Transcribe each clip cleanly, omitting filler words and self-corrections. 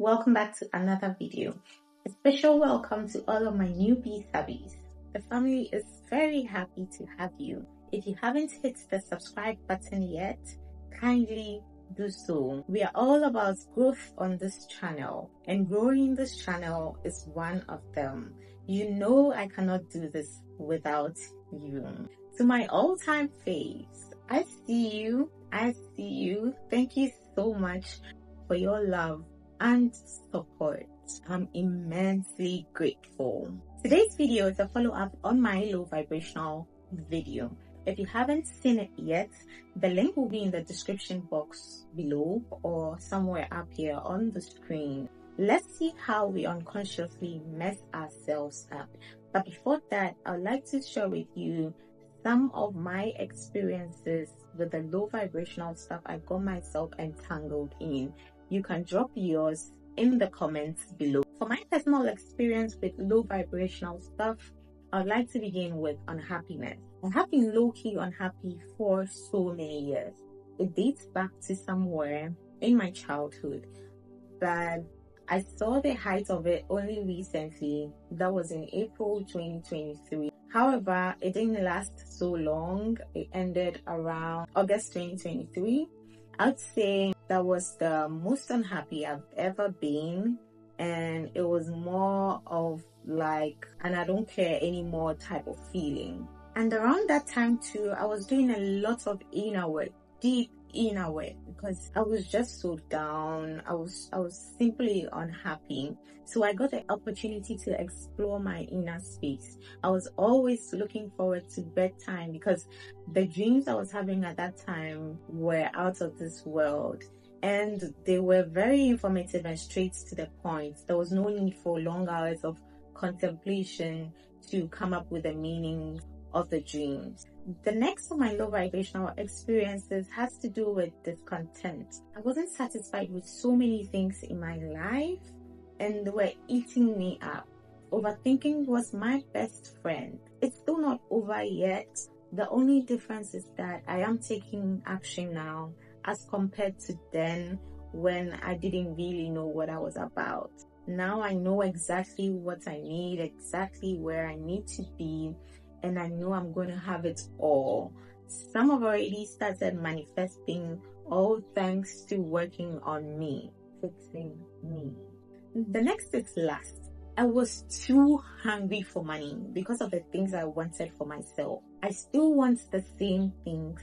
welcome back to another video. A special welcome to all of my newbie subbies. The family is very happy to have you. If you haven't hit the subscribe button yet, kindly do so. We are all about growth on this channel, and growing this channel is one of them. You know I cannot do this without you. To my all-time faves, I see you. Thank you so much for your love and support. I'm immensely grateful. Today's video is a follow-up on my low vibrational video. If you haven't seen it yet, the link will be in the description box below or somewhere up here on the screen. Let's see how we unconsciously mess ourselves up. But before that, I'd like to share with you some of my experiences with the low vibrational stuff I got myself entangled in. You can drop yours in the comments below. For my personal experience with low vibrational stuff, I'd like to begin with unhappiness. I have been low-key unhappy for so many years. It dates back to somewhere in my childhood, but I saw the height of it only recently. That was in April 2023. However, it didn't last so long. It ended around August 2023. I'd say that was the most unhappy I've ever been, and it was more of like an I don't care anymore type of feeling. And around that time too, I was doing a lot of inner work, deep inner work, because I was just so down. I was simply unhappy. So I got the opportunity to explore my inner space. I was always looking forward to bedtime because the dreams I was having at that time were out of this world. And they were very informative and straight to the point. There was no need for long hours of contemplation to come up with the meaning of the dreams. The next of my low vibrational experiences has to do with discontent. I wasn't satisfied with so many things in my life, and they were eating me up. Overthinking was my best friend. It's still not over yet. The only difference is that I am taking action now as compared to then when I didn't really know what I was about. Now I know exactly what I need, exactly where I need to be, and I know I'm going to have it all. Some have already started manifesting, all thanks to working on me, fixing me. The next is lust. I was too hungry for money because of the things I wanted for myself. I still want the same things,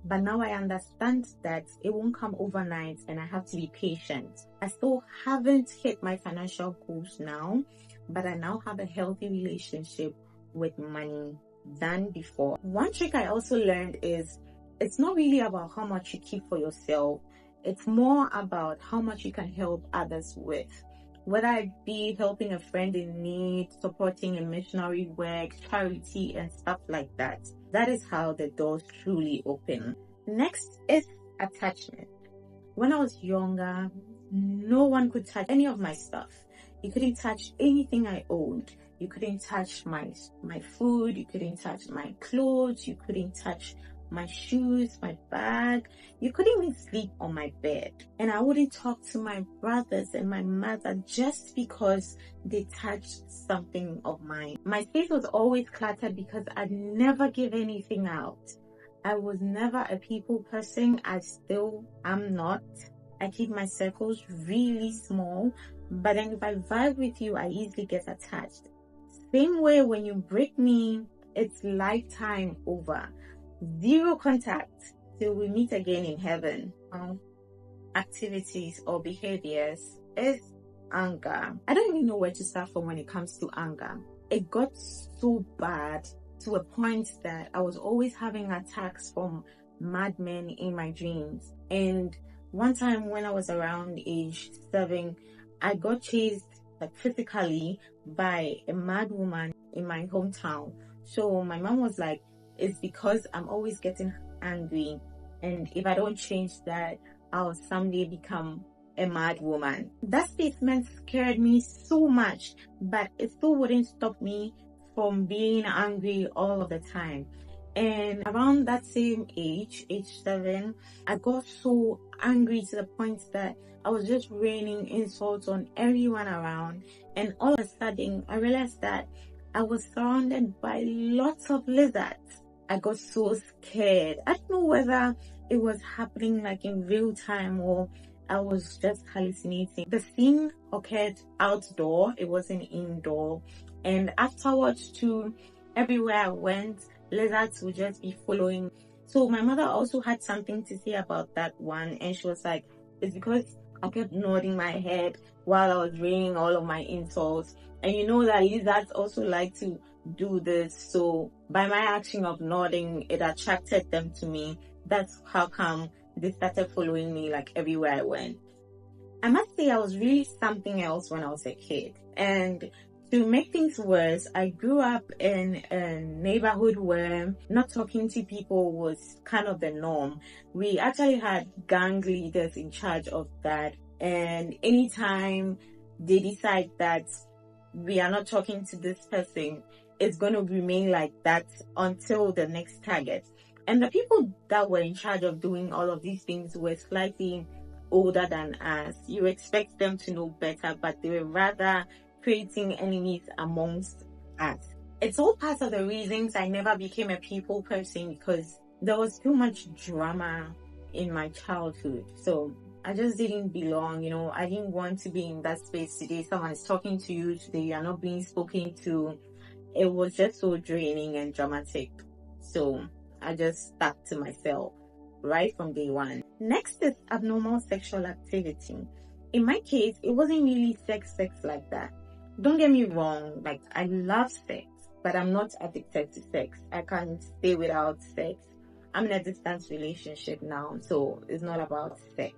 but now I understand that it won't come overnight and I have to be patient. I still haven't hit my financial goals now, but I now have a healthy relationship with money than before. One trick I also learned is it's not really about how much you keep for yourself. It's more about how much you can help others with. Whether it be helping a friend in need, supporting a missionary work, charity, and stuff like that. That is how the doors truly open. Next is attachment. When I was younger, no one could touch any of my stuff. You couldn't touch anything I owned. You couldn't touch my food. You couldn't touch my clothes. You couldn't touch my shoes, my bag. You couldn't even sleep on my bed. And I wouldn't talk to my brothers and my mother just because they touched something of mine. My space was always cluttered because I'd never give anything out. I was never a people person. I still am not. I keep my circles really small, but then if I vibe with you, I easily get attached. Same way when you break me, it's lifetime over. Zero contact till we meet again in heaven. Activities or behaviors is anger. I don't even know where to start from when it comes to anger. It got so bad to a point that I was always having attacks from madmen in my dreams. And one time when I was around age 7, I got chased physically by a mad woman in my hometown. So my mom was like, it's because I'm always getting angry, and if I don't change that, I'll someday become a mad woman. That statement scared me so much, but it still wouldn't stop me from being angry all of the time. And around that same age 7, I got so angry to the point that I was just raining insults on everyone around. And all of a sudden, I realized that I was surrounded by lots of lizards. I got so scared. I don't know whether it was happening like in real time or I was just hallucinating. The scene occurred outdoor, it wasn't indoor. And afterwards, too, everywhere I went, lizards would just be following. So my mother also had something to say about that one, and she was like, it's because I kept nodding my head while I was raining all of my insults. And you know that lizards also like to do this. So by my action of nodding, it attracted them to me. That's how come they started following me like everywhere I went. I must say I was really something else when I was a kid. And to make things worse, I grew up in a neighborhood where not talking to people was kind of the norm. We actually had gang leaders in charge of that. And anytime they decide that we are not talking to this person, it's going to remain like that until the next target. And the people that were in charge of doing all of these things were slightly older than us. You expect them to know better, but they were rather creating enemies amongst us. It's all part of the reasons I never became a people person, because there was too much drama in my childhood. So I just didn't belong, I didn't want to be in that space. Today someone is talking to you, today you are not being spoken to. It was just so draining and dramatic. So I just stuck to myself right from day one. Next is abnormal sexual activity. In my case, it wasn't really sex like that. Don't get me wrong, like I love sex, but I'm not addicted to sex. I can't stay without sex. I'm in a distance relationship now, so it's not about sex.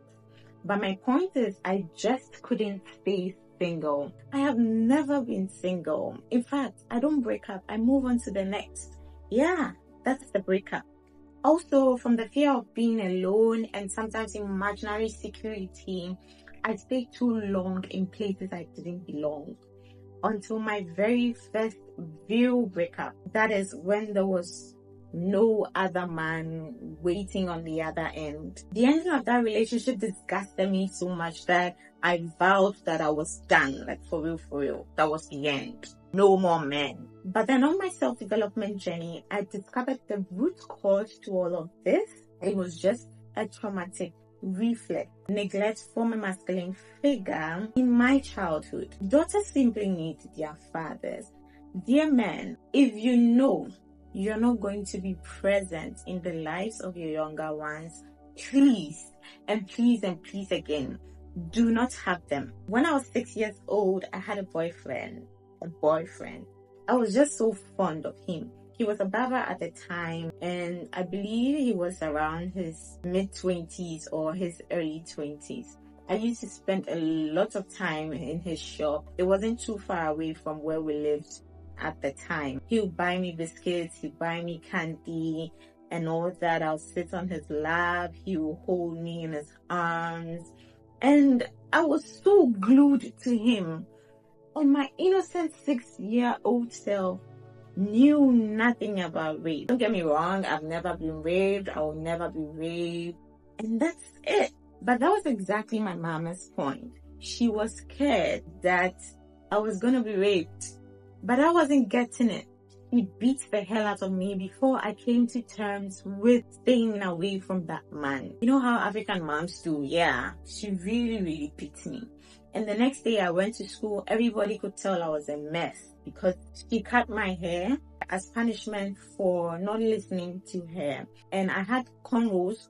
But my point is, I just couldn't stay single. I have never been single. In fact, I don't break up. I move on to the next. Yeah, that's the breakup. Also, from the fear of being alone and sometimes imaginary security, I stayed too long in places I didn't belong until my very first real breakup. That is when there was no other man waiting on the other end. The ending of that relationship disgusted me so much that I vowed that I was done, like for real. That was the end. No more men. But then on my self-development journey, I discovered the root cause to all of this. It was just a traumatic reflex, neglect from a masculine figure in my childhood. Daughters simply need their fathers. Dear men, if you know you're not going to be present in the lives of your younger ones, please again, do not have them. When I was 6 years old, I had a boyfriend. I was just so fond of him. He was a barber at the time, and I believe he was around his mid-20s or his early 20s. I used to spend a lot of time in his shop. It wasn't too far away from where we lived at the time. He would buy me biscuits, he'd buy me candy and all that. I'll sit on his lap, he would hold me in his arms, and I was so glued to him. And my innocent 6-year-old self knew nothing about rape. Don't get me wrong, I've never been raped, I will never be raped, and that's it. But that was exactly my mama's point. She was scared that I was gonna be raped, but I wasn't getting it. She beat the hell out of me before I came to terms with staying away from that man. You know how African moms do? Yeah, she really beat me. And the next day I went to school, everybody could tell I was a mess because she cut my hair as punishment for not listening to her. And I had cornrows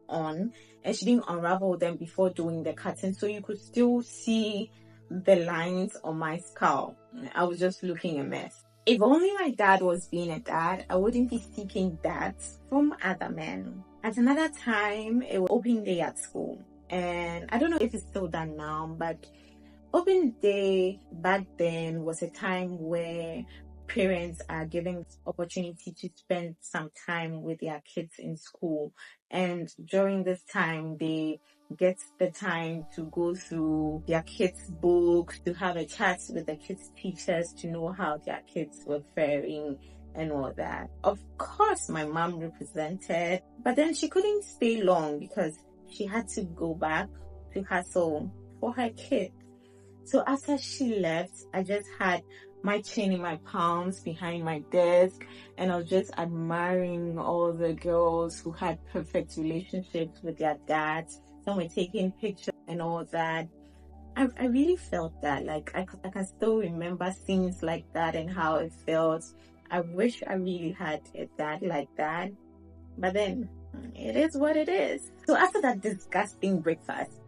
on, and she didn't unravel them before doing the cutting, so you could still see the lines on my skull. I was just looking a mess. If only my dad was being a dad, I wouldn't be seeking dads from other men. At another time, it was open day at school. And I don't know if it's still done now, but open day back then was a time where parents are given opportunity to spend some time with their kids in school. And during this time, they get the time to go through their kids' books, to have a chat with the kids' teachers, to know how their kids were faring and all that. Of course, my mom represented, but then she couldn't stay long because she had to go back to hustle for her kid. So after she left, I just had my chin in my palms behind my desk, and I was just admiring all the girls who had perfect relationships with their dads. Some were taking pictures and all that. I really felt that. Like, I can still remember scenes like that and how it felt. I wish I really had a dad like that. But then, it is what it is. So after that disgusting breakfast,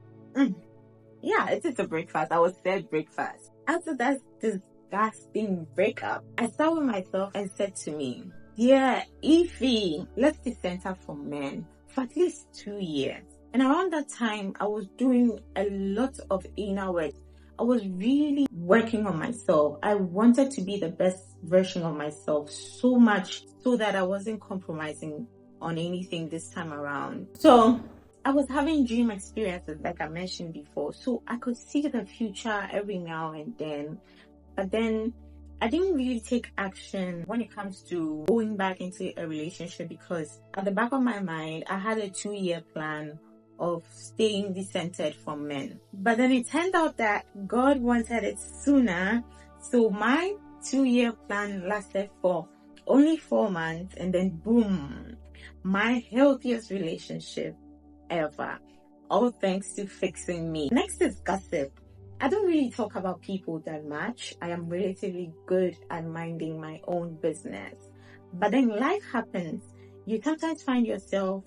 yeah, it is a breakfast. I was served breakfast. After that disgusting breakup, I sat with myself and said to me, "Dear Ify, let's be center for men for at least 2 years." And around that time, I was doing a lot of inner work. I was really working on myself. I wanted to be the best version of myself so much so that I wasn't compromising on anything this time around. So I was having dream experiences, like I mentioned before. So I could see the future every now and then. But then I didn't really take action when it comes to going back into a relationship, because at the back of my mind, I had a 2-year plan of staying decentered from men. But then it turned out that God wanted it sooner. So my 2-year plan lasted for only 4 months, and then boom, my healthiest relationship ever. All thanks to fixing me. Next is gossip. I don't really talk about people that much. I am relatively good at minding my own business. But then life happens. You sometimes find yourself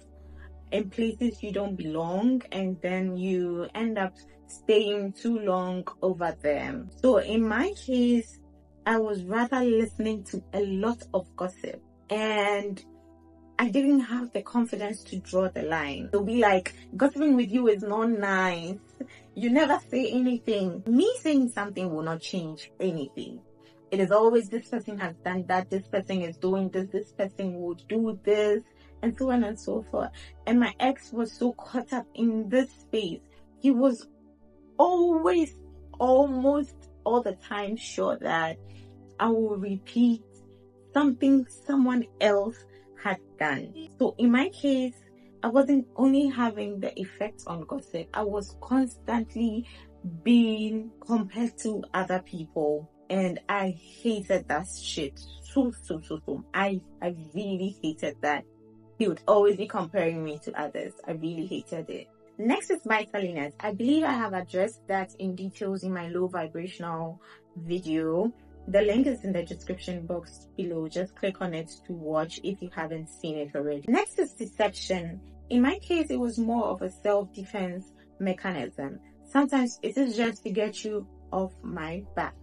in places you don't belong, and then you end up staying too long over them. So in my case, I was rather listening to a lot of gossip, and I didn't have the confidence to draw the line. To be like, gossiping with you is not nice. You never say anything. Me saying something will not change anything. It is always, this person has done that, this person is doing this person will do this, and so on and so forth. And my ex was so caught up in this space. He was always, almost all the time sure that I will repeat something someone else had done. So in my case, I wasn't only having the effect on gossip, I was constantly being compared to other people, and I hated that shit so. I really hated that. He would always be comparing me to others. I really hated it. Next is vitaliness. I believe I have addressed that in details in my low vibrational video. The link is in the description box below. Just click on it to watch if you haven't seen it already. Next is deception. In my case, it was more of a self-defense mechanism. Sometimes it is just to get you off my back.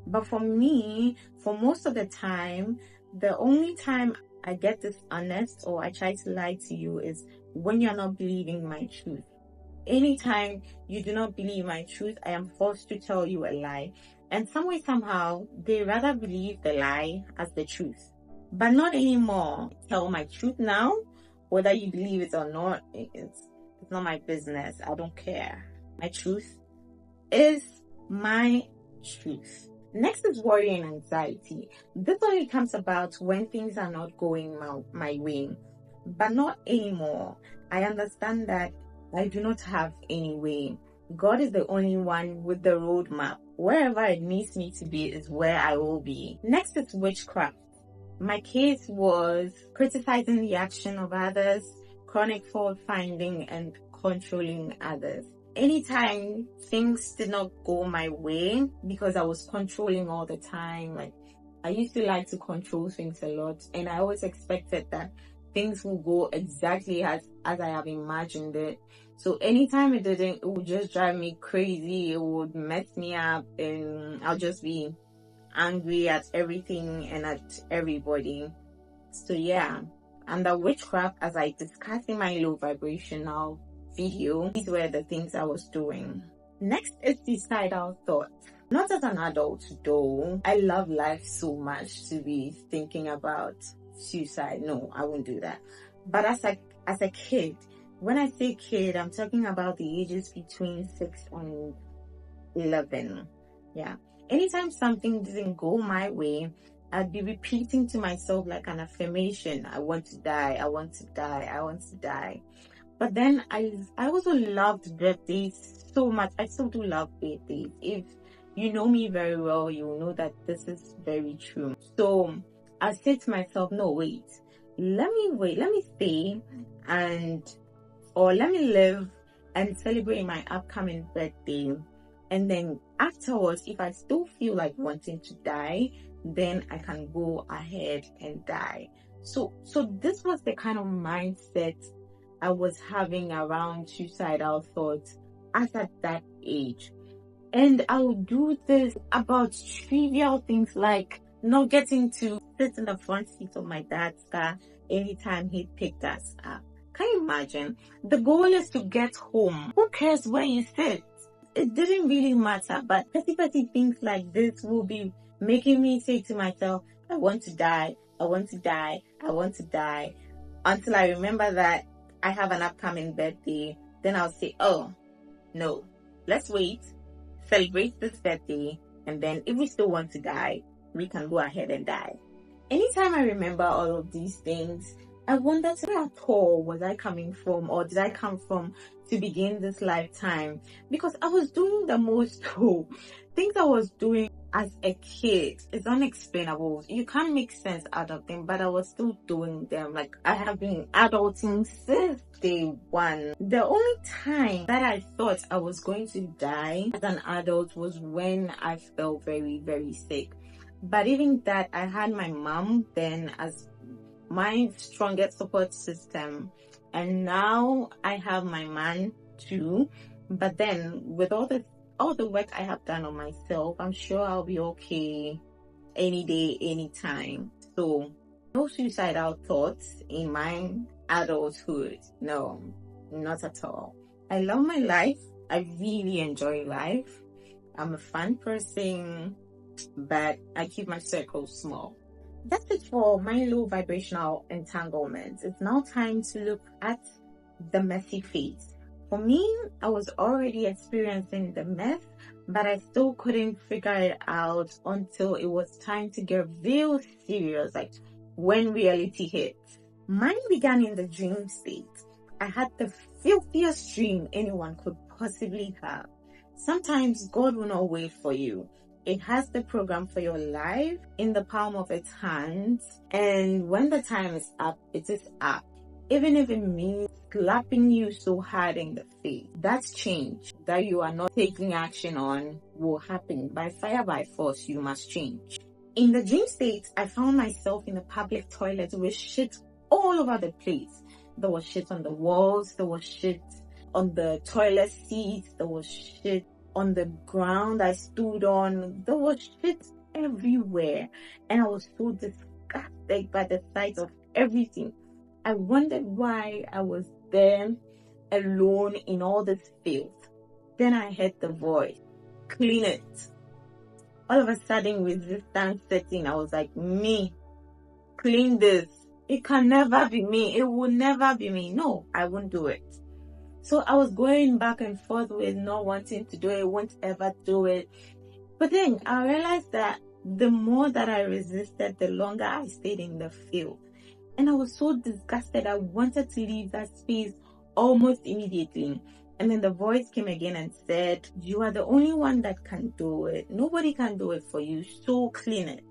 But for me, for most of the time, the only time I get dishonest or I try to lie to you is when you're not believing my truth. Anytime you do not believe my truth, I am forced to tell you a lie. And some way, somehow, they rather believe the lie as the truth. But not anymore. Tell my truth now. Whether you believe it or not, it's not my business. I don't care. My truth is my truth. Next is worry and anxiety. This only comes about when things are not going my way. But not anymore. I understand that I do not have any way. God is the only one with the roadmap. Wherever it needs me to be is where I will be. Next is witchcraft. My case was criticizing the action of others, chronic fault finding, and controlling others. Anytime things did not go my way, because I was controlling all the time, like I used to like to control things a lot, and I always expected that things will go exactly as I have imagined it. So anytime it didn't, it would just drive me crazy. It would mess me up, and I'll just be angry at everything and at everybody. So yeah, and the witchcraft, as I discussed in my low vibrational video, these were the things I was doing. Next is suicidal thoughts. Not as an adult though. I love life so much to be thinking about suicide. No, I won't do that. But as a kid, when I say kid, I'm talking about the ages between 6 and 11. Yeah. Anytime something didn't go my way, I'd be repeating to myself like an affirmation, I want to die, I want to die, I want to die. But then I also loved birthdays so much. I still do love birthdays. If you know me very well, you will know that this is very true. So I said to myself, no, wait, let me stay and or let me live and celebrate my upcoming birthday. And then afterwards, if I still feel like wanting to die, then I can go ahead and die. So this was the kind of mindset I was having around suicidal thoughts as at that age. And I would do this about trivial things like not getting to sit in the front seat of my dad's car anytime he picked us up. Can you imagine? The goal is to get home. Who cares where you sit? It didn't really matter, but petty things like this will be making me say to myself, I want to die, I want to die, I want to die, until I remember that I have an upcoming birthday. Then I'll say, oh, no, let's wait, celebrate this birthday, and then if we still want to die, we can go ahead and die. Anytime I remember all of these things, I wonder where at all was I coming from, or did I come from to begin this lifetime? Because I was doing the most things I was doing as a kid. It's unexplainable. You can't make sense out of them, but I was still doing them. Like, I have been adulting since day one. The only time that I thought I was going to die as an adult was when I felt very, very sick. But even that, I had my mom then as my strongest support system, and now I have my man too. But then with all the work I have done on myself, I'm sure I'll be okay any day, anytime. So no suicidal thoughts in my adulthood. No, not at all. I love my life. I really enjoy life. I'm a fun person, but I keep my circle small. That's it for my low vibrational entanglements. It's now time to look at the messy phase. For me, I was already experiencing the mess, but I still couldn't figure it out until it was time to get real serious, like when reality hit. Mine began in the dream state. I had the filthiest dream anyone could possibly have. Sometimes God will not wait for you. It has the program for your life in the palm of its hands. And when the time is up, it is up. Even if it means slapping you so hard in the face. That's change that you are not taking action on will happen. By fire, by force, you must change. In the dream state, I found myself in a public toilet with shit all over the place. There was shit on the walls. There was shit on the toilet seat. There was shit on the ground I stood on. There was shit everywhere, and I was so disgusted by the sight of everything. I wondered why I was there alone in all this filth. Then I heard the voice, clean it. All of a sudden, resistance setting. I was like, me, clean this. It can never be me. It will never be me. No, I won't do it. So I was going back and forth with not wanting to do it, won't ever do it. But then I realized that the more that I resisted, the longer I stayed in the field. And I was so disgusted. I wanted to leave that space almost immediately. And then the voice came again and said, you are the only one that can do it. Nobody can do it for you. So clean it.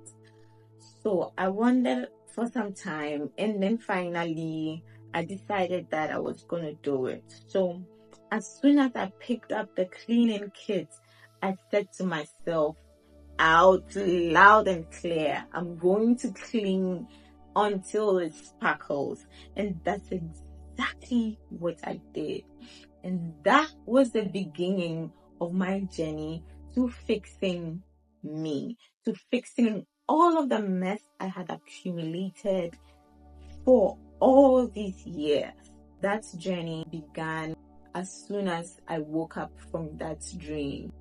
So I wondered for some time, and then finally I decided that I was going to do it. So as soon as I picked up the cleaning kit, I said to myself out loud and clear, I'm going to clean until it sparkles. And that's exactly what I did. And that was the beginning of my journey to fixing me, to fixing all of the mess I had accumulated for all these years. That journey began as soon as I woke up from that dream.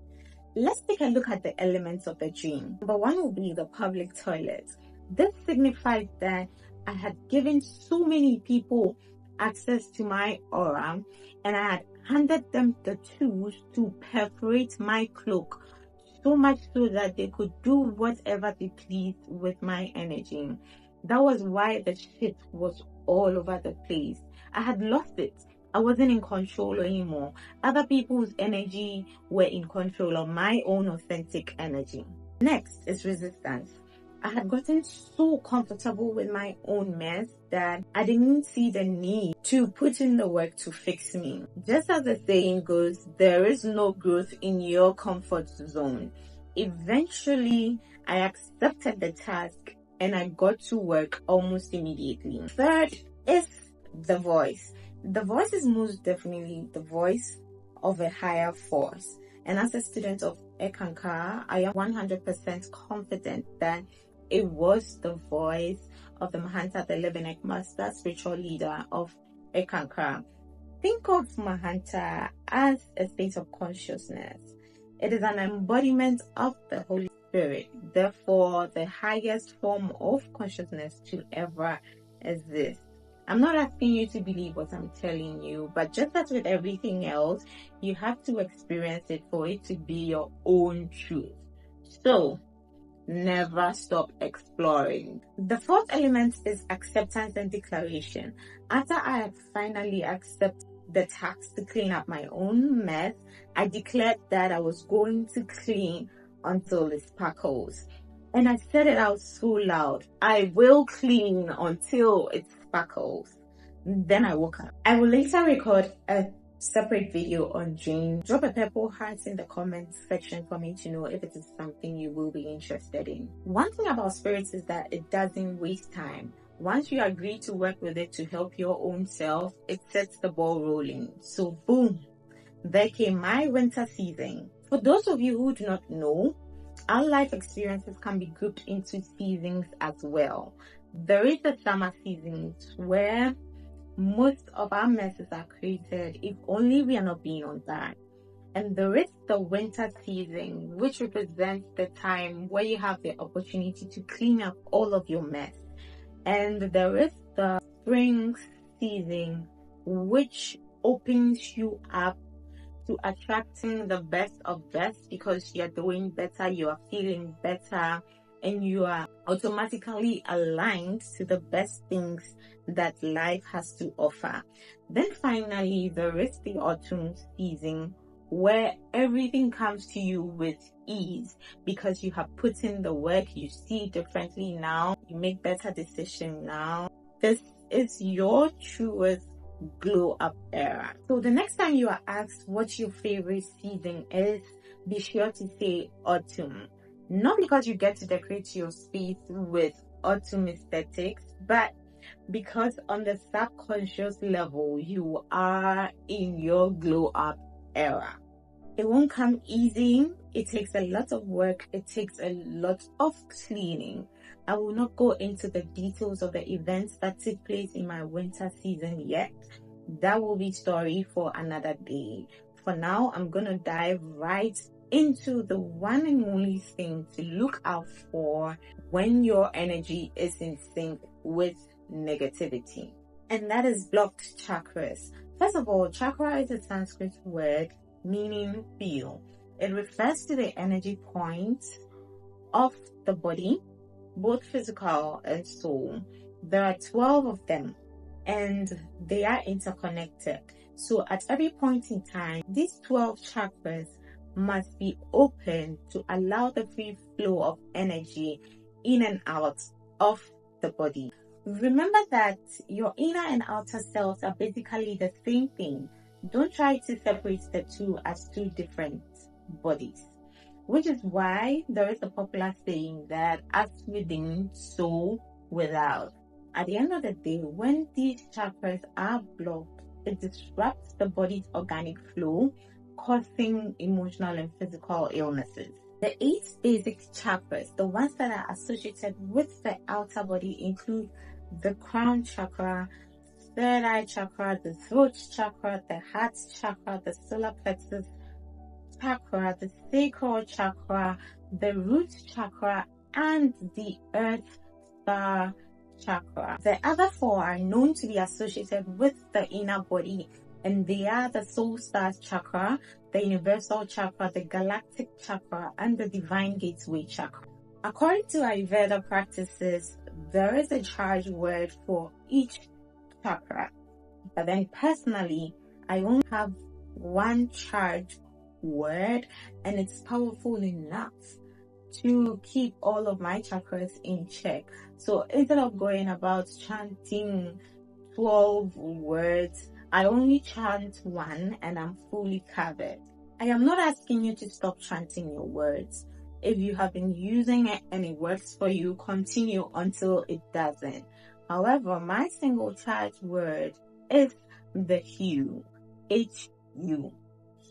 Let's take a look at the elements of the dream. Number one will be the public toilet. This signified that I had given so many people access to my aura, and I had handed them the tools to perforate my cloak so much so that they could do whatever they pleased with my energy. That was why the shit was all over the place. I had lost it. I wasn't in control anymore. Other people's energy were in control of my own authentic energy. Next is resistance. I had gotten so comfortable with my own mess that I didn't see the need to put in the work to fix me. Just as the saying goes, there is no growth in your comfort zone. Eventually, I accepted the task and I got to work almost immediately. Third is the voice. The voice is most definitely the voice of a higher force. And as a student of Ekankara, I am 100% confident that it was the voice of the Mahanta, the Lebanon Master, spiritual leader of Ekankara. Think of Mahanta as a state of consciousness. It is an embodiment of the Holy Spirit, therefore the highest form of consciousness to ever exist. I'm not asking you to believe what I'm telling you, but just as with everything else, you have to experience it for it to be your own truth. So, never stop exploring. The fourth element is acceptance and declaration. After I had finally accepted the task to clean up my own mess, I declared that I was going to clean until it sparkles. And I said it out so loud. I will clean until it sparkles. Then I woke up. I will later record a separate video on dreams. Drop a purple heart in the comments section for me to know if it is something you will be interested in. One thing about spirits is that it doesn't waste time. Once you agree to work with it to help your own self, it sets the ball rolling. So boom, there came my winter season. For those of you who do not know, our life experiences can be grouped into seasons as well. There is the summer seasons where most of our messes are created if only we are not being on time. And there is the winter season, which represents the time where you have the opportunity to clean up all of your mess. And there is the spring season, which opens you up to attracting the best of best because you're doing better, you are feeling better, and you are automatically aligned to the best things that life has to offer. Then finally, there is the autumn season where everything comes to you with ease because you have put in the work, you see differently now, you make better decisions now. This is your truest glow up era. So the next time you are asked what your favorite season is, be sure to say autumn. Not because you get to decorate your space with autumn aesthetics, but because on the subconscious level, you are in your glow up era. It won't come easy. It takes a lot of work. It takes a lot of cleaning. I will not go into the details of the events that take place in my winter season yet. That will be story for another day. For now, I'm going to dive right into the one and only thing to look out for when your energy is in sync with negativity. And that is blocked chakras. First of all, chakra is a Sanskrit word meaning feel. It refers to the energy points of the body, both physical and soul. There are 12 of them and they are interconnected. So at every point in time, these 12 chakras must be open to allow the free flow of energy in and out of the body. Remember that your inner and outer selves are basically the same thing. Don't try to separate the two as two different bodies, which is why there is a popular saying that as within, so without. At the end of the day, when these chakras are blocked, it disrupts the body's organic flow, causing emotional and physical illnesses. The 8 basic chakras, the ones that are associated with the outer body, include the crown chakra, third eye chakra, the throat chakra, the heart chakra, the solar plexus chakra, the sacral chakra, the root chakra, and the earth star chakra. The other 4 are known to be associated with the inner body, and they are the soul star chakra, the universal chakra, the galactic chakra, and the divine gateway chakra. According to Ayurveda practices, there is a charged word for each chakra. But then personally, I only have one charged word, and it's powerful enough to keep all of my chakras in check. So instead of going about chanting 12 words, I only chant one and I'm fully covered. I am not asking you to stop chanting your words. If you have been using it and it works for you, continue until it doesn't. However, my single charged word is the hue. H-U.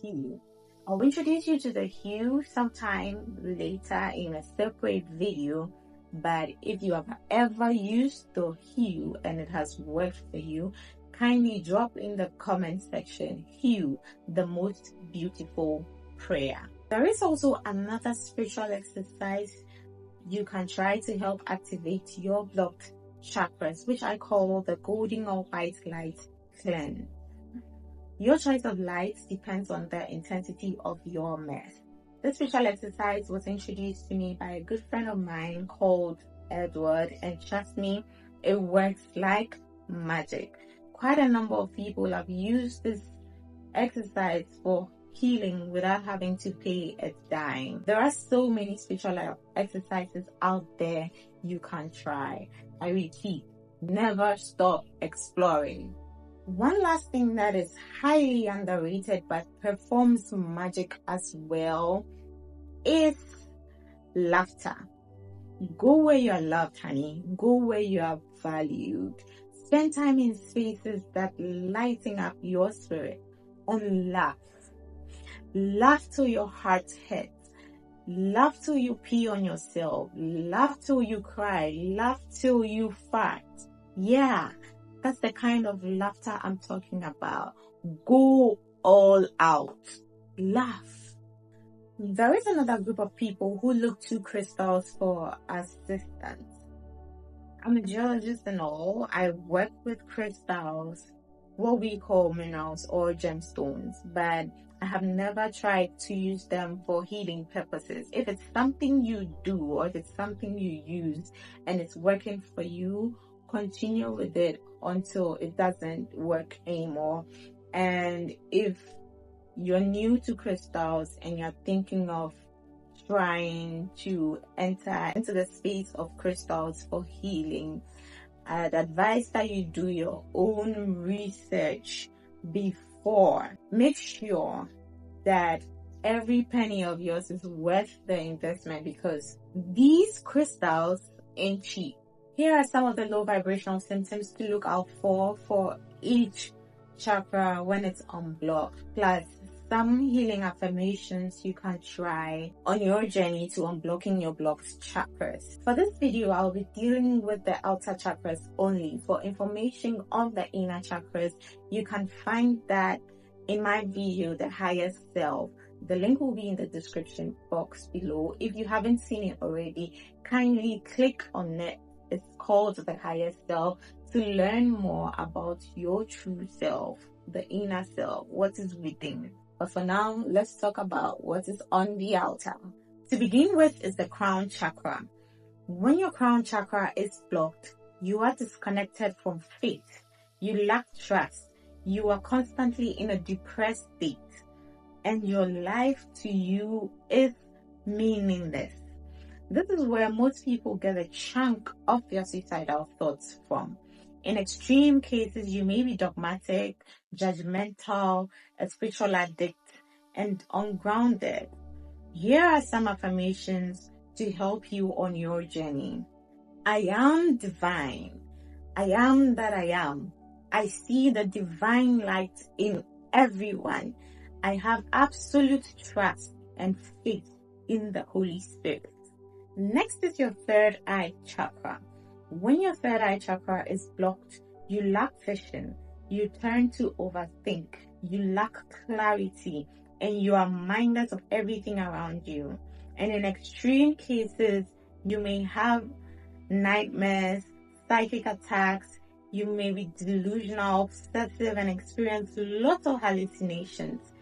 Hue. I'll introduce you to the hue sometime later in a separate video. But if you have ever used the hue and it has worked for you, kindly drop in the comment section, hue, the most beautiful prayer. There is also another spiritual exercise you can try to help activate your blocked chakras, which I call the golden or white light cleanse. Your choice of light depends on the intensity of your mess. This spiritual exercise was introduced to me by a good friend of mine called Edward, and trust me, it works like magic. Quite a number of people have used this exercise for healing without having to pay a dime. There are so many spiritual exercises out there you can try. I repeat, never stop exploring. One last thing that is highly underrated but performs magic as well is laughter. Go where you are loved, honey. Go where you are valued. Spend time in spaces that lighten up your spirit and laugh. Laugh till your heart hurts. Laugh till you pee on yourself. Laugh till you cry. Laugh till you fart. Yeah, that's the kind of laughter I'm talking about. Go all out. Laugh. There is another group of people who look to crystals for assistance. I'm a geologist and all. I work with crystals, what we call minerals or gemstones, but I have never tried to use them for healing purposes. If it's something you do or if it's something you use and it's working for you, continue with it until it doesn't work anymore. And if you're new to crystals and you're thinking of trying to enter into the space of crystals for healing, I'd advise that you do your own research before. Make sure that every penny of yours is worth the investment, because these crystals ain't cheap. Here are some of the low vibrational symptoms to look out for each chakra when it's unblocked, plus some healing affirmations you can try on your journey to unblocking your blocked chakras. For this video, I'll be dealing with the outer chakras only. For information on the inner chakras, you can find that in my video, The Higher Self. The link will be in the description box below. If you haven't seen it already, kindly click on it. It's called The Higher Self, to learn more about your true self, the inner self, what is within. But for now, let's talk about what is on the outer. To begin with is the crown chakra. When your crown chakra is blocked, you are disconnected from faith. You lack trust. You are constantly in a depressed state. And your life to you is meaningless. This is where most people get a chunk of their suicidal thoughts from. In extreme cases, you may be dogmatic, judgmental, a spiritual addict, and ungrounded. Here are some affirmations to help you on your journey. I am divine. I am that I am. I see the divine light in everyone. I have absolute trust and faith in the Holy Spirit. Next is your third eye chakra. When your third eye chakra is blocked, you lack vision, you turn to overthink, you lack clarity, and you are mindless of everything around you. And in extreme cases, you may have nightmares, psychic attacks, you may be delusional, obsessive, and experience lots of hallucinations.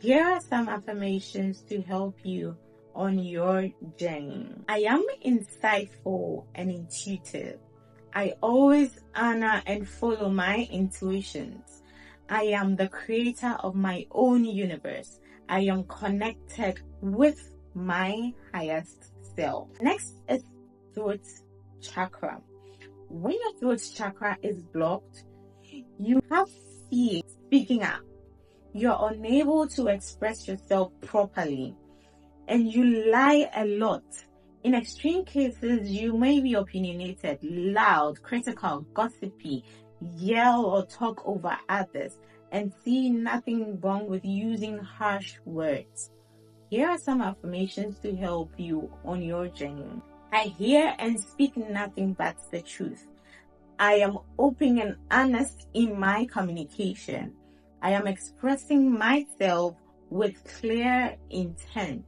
Here are some affirmations to help you on your journey. I am insightful and intuitive. I always honor and follow my intuitions. I am the creator of my own universe. I am connected with my highest self. Next is throat chakra. When your throat chakra is blocked, you have fear speaking up. You're unable to express yourself properly, and you lie a lot. In extreme cases, you may be opinionated, loud, critical, gossipy, yell or talk over others, and see nothing wrong with using harsh words. Here are some affirmations to help you on your journey. I hear and speak nothing but the truth. I am open and honest in my communication. I am expressing myself with clear intent.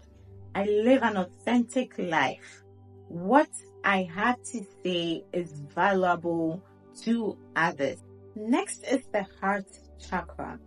I live an authentic life. What I have to say is valuable to others. Next is the heart chakra.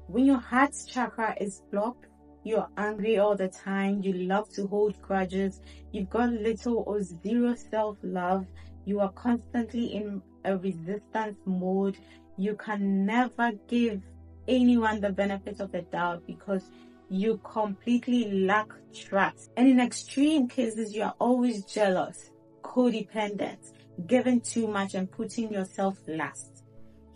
When your heart chakra is blocked, you're angry all the time, you love to hold grudges, you've got little or zero self-love, you are constantly in a resistance mode, you can never give anyone the benefit of the doubt because you completely lack trust. And in extreme cases, you are always jealous, codependent, giving too much and putting yourself last.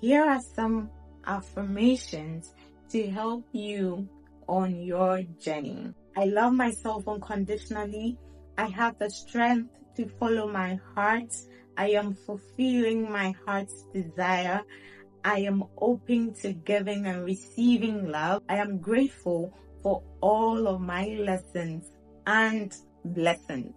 Here are some affirmations to help you on your journey. I love myself unconditionally. I have the strength to follow my heart. I am fulfilling my heart's desire. I am open to giving and receiving love. I am grateful for all of my lessons and blessings.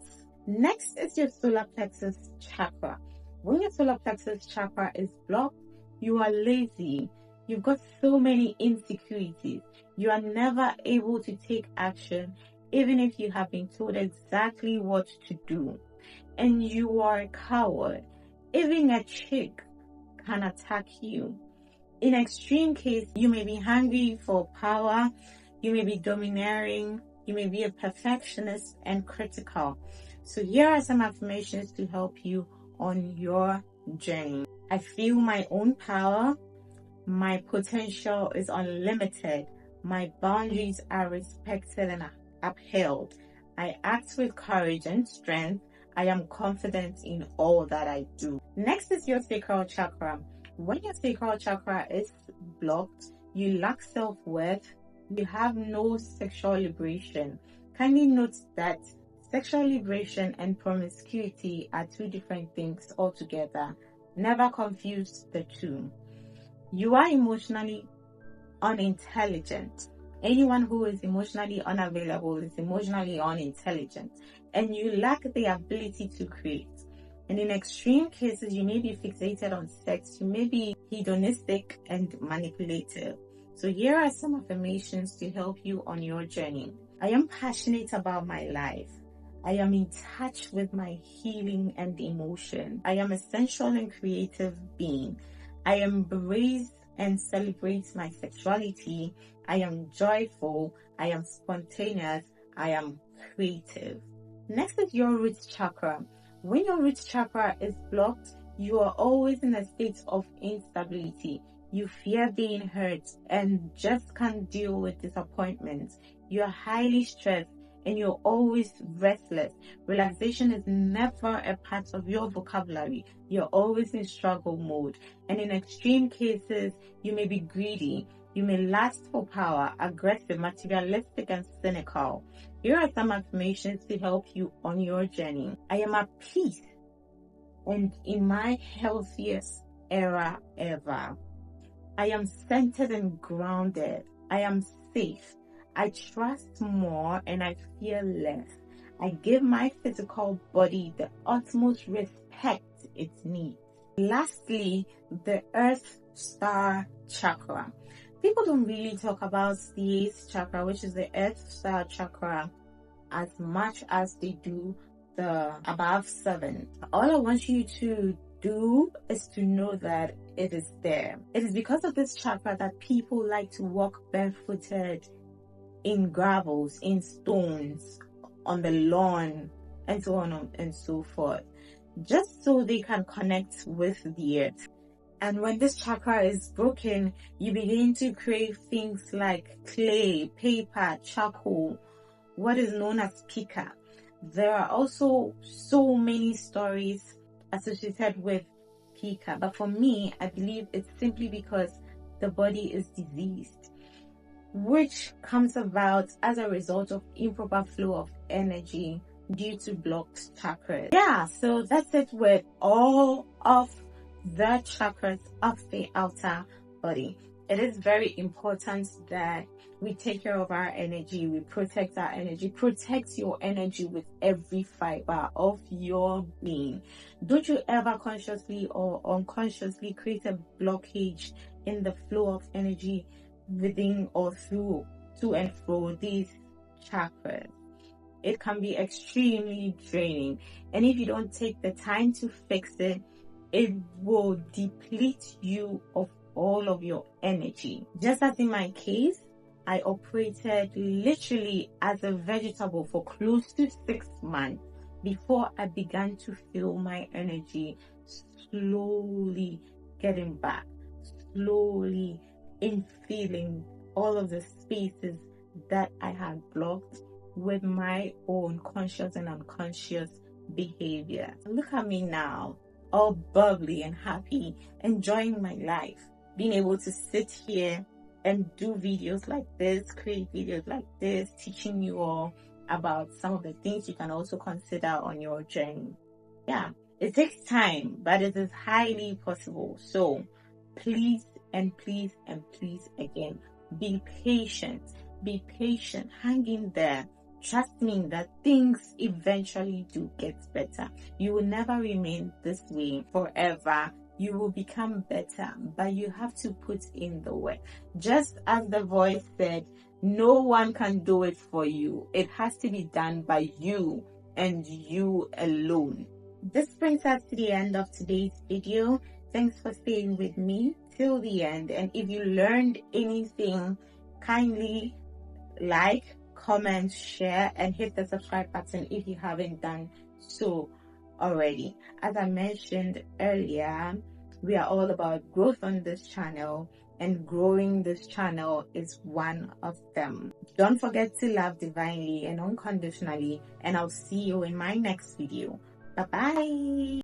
Next is your solar plexus chakra. When your solar plexus chakra is blocked, you are lazy. You've got so many insecurities. You are never able to take action, even if you have been told exactly what to do. And you are a coward. Even a chick can attack you. In extreme case, you may be hungry for power, you may be domineering, you may be a perfectionist and critical. So here are some affirmations to help you on your journey. I feel my own power. My potential is unlimited. My boundaries are respected and upheld. I act with courage and strength. I am confident in all that I do. Next is your sacral chakra. When your sacral chakra is blocked, you lack self-worth. You have no sexual liberation. Kindly note that sexual liberation and promiscuity are two different things altogether. Never confuse the two. You are emotionally unintelligent. Anyone who is emotionally unavailable is emotionally unintelligent, and you lack the ability to create. And in extreme cases, you may be fixated on sex, you may be hedonistic and manipulative. So here are some affirmations to help you on your journey. I am passionate about my life. I am in touch with my healing and emotion. I am a sensual and creative being. I embrace and celebrate my sexuality. I am joyful. I am spontaneous. I am creative. Next is your root chakra. When your root chakra is blocked, you are always in a state of instability. You fear being hurt and just can't deal with disappointment. You are highly stressed and you're always restless. Relaxation is never a part of your vocabulary. You're always in struggle mode. And in extreme cases, you may be greedy. You may lust for power, aggressive, materialistic, and cynical. Here are some affirmations to help you on your journey. I am at peace and in my healthiest era ever. I am centered and grounded. I am safe. I trust more and I fear less. I give my physical body the utmost respect it needs. Lastly, the Earth Star Chakra. People don't really talk about the 8th chakra, which is the Earth Star Chakra, as much as they do the above 7. All I want you to do is to know that it is there. It is because of this chakra that people like to walk barefooted in gravels, in stones, on the lawn, and so on and so forth, just so they can connect with the earth. And when this chakra is broken, you begin to crave things like clay, paper, charcoal, what is known as pika. There are also so many stories associated with pika, but for me, I believe it's simply because the body is diseased, which comes about as a result of improper flow of energy due to blocked chakras. Yeah, so that's it with all of the chakras of the outer body. It is very important that we take care of our energy, we protect our energy. Protect your energy with every fiber of your being. Don't you ever consciously or unconsciously create a blockage in the flow of energy within or through, to and fro these chakras. It can be extremely draining, and if you don't take the time to fix it, it will deplete you of all of your energy. Just as in my case, I operated literally as a vegetable for close to 6 months before I began to feel my energy slowly getting back, slowly in feeling all of the spaces that I had blocked with my own conscious and unconscious behavior. Look at me now, all bubbly and happy, enjoying my life, being able to sit here and do videos like this, create videos like this, teaching you all about some of the things you can also consider on your journey. Yeah, it takes time, but it is highly possible. So please and please and please again, be patient, hang in there. Trust me that things eventually do get better. You will never remain this way forever. You will become better, but you have to put in the work. Just as the voice said, no one can do it for you. It has to be done by you and you alone. This brings us to the end of today's video. Thanks for staying with me till the end. And if you learned anything, kindly like, comment, share, and hit the subscribe button if you haven't done so already. As I mentioned earlier, we are all about growth on this channel, and growing this channel is one of them. Don't forget to love divinely and unconditionally, and I'll see you in my next video. Bye bye.